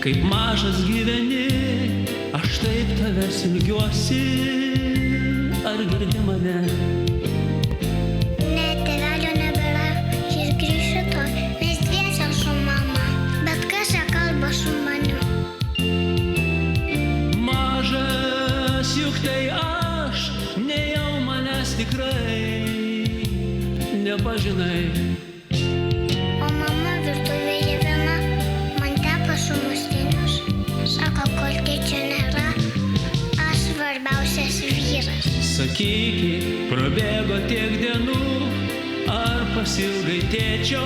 kaip mažas gyveni, aš taip tavęs ilgiuosi, ar girdi mane? Ne, tėvelio nebėra, jis grįš rytoj, mes dviese su mama, bet kas ją kalba su maniu? Mažas juk tai aš, nejau manęs tikrai nepažinai. O mama virtuvėje viena, man tepa sumuštinius. Sako, kol tėčio nėra, aš svarbiausias vyras. Sakyki, prabėgo tiek dienų, ar pasilgai tėčio,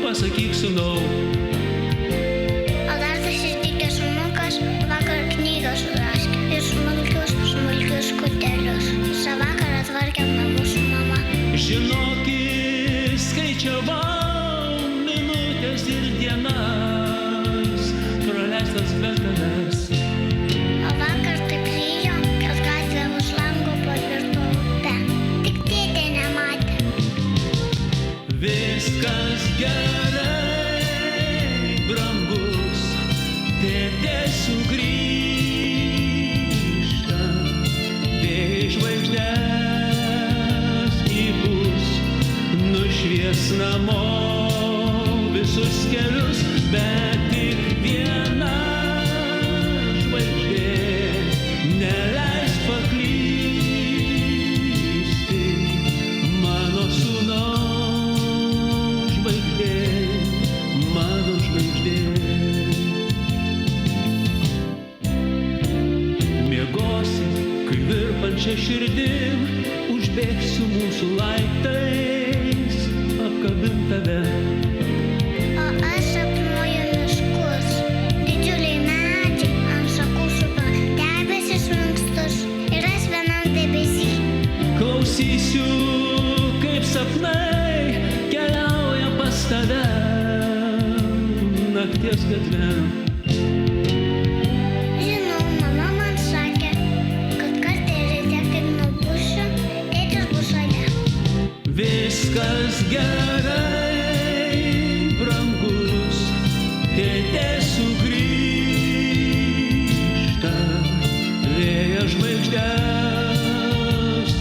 pasakyk sūnau. O dar tas išdykęs šuniukas vakar knygą suraškė ir smulkius skutelius. Visą vakarą tvarkėm namus su mama. Žinokit, skaičiavau minutės ir dienas, praleistas be tavęs. O vakar taip lijo, kad gatvė už lango pavirto upe. Tik tėtė nematė. Viskas gerai, brangus, tėtė sugrįžta, vėjai žvaigždės įpūs, nušvies namo visus kelius, bet tik viena žvaigždė neleis paklysti. Mano sūnaus žvaigždė, mano žvaigždė. Miegosi, kai virpančia širdim užbėgsiu mūsų laiptais, apkabint tave. O aš sapnuoju miškus, didžiuliai medžiai ant šakų supa, debesis lankstus ir aš vienam debesy. Klausysiu, kaip sapnai keliauja pas tave nakties gatve. Žinau, mama man sakė, kad kartą ryte, kaip nubušiu, tėtis bus šalia. Viskas gerai, brangus, tėtė sugrįžta, vėjas žvaigždės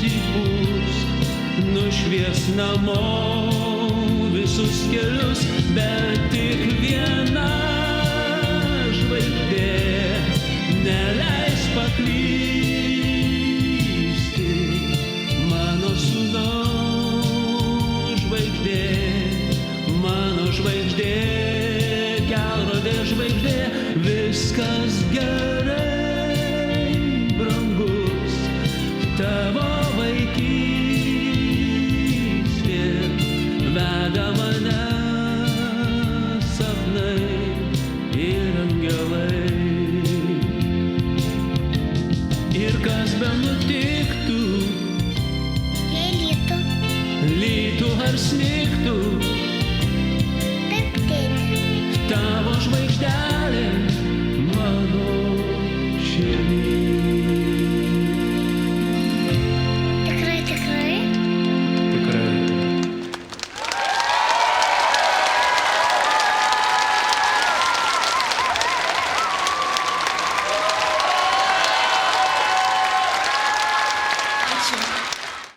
įpūs, nušvies namo visus kelius, bet tik viena žvaigždė neleis paklysti. Mano sūnaus žvaigždė, mano žvaigždė, kelrodė žvaigždė. Viskas gerai, brangus, tavo vaikystė veda mane sapnai ir angelai. Ir kas benutiktų, Jei lytų ar snigtų, taip tėtė. tavo žvaigždė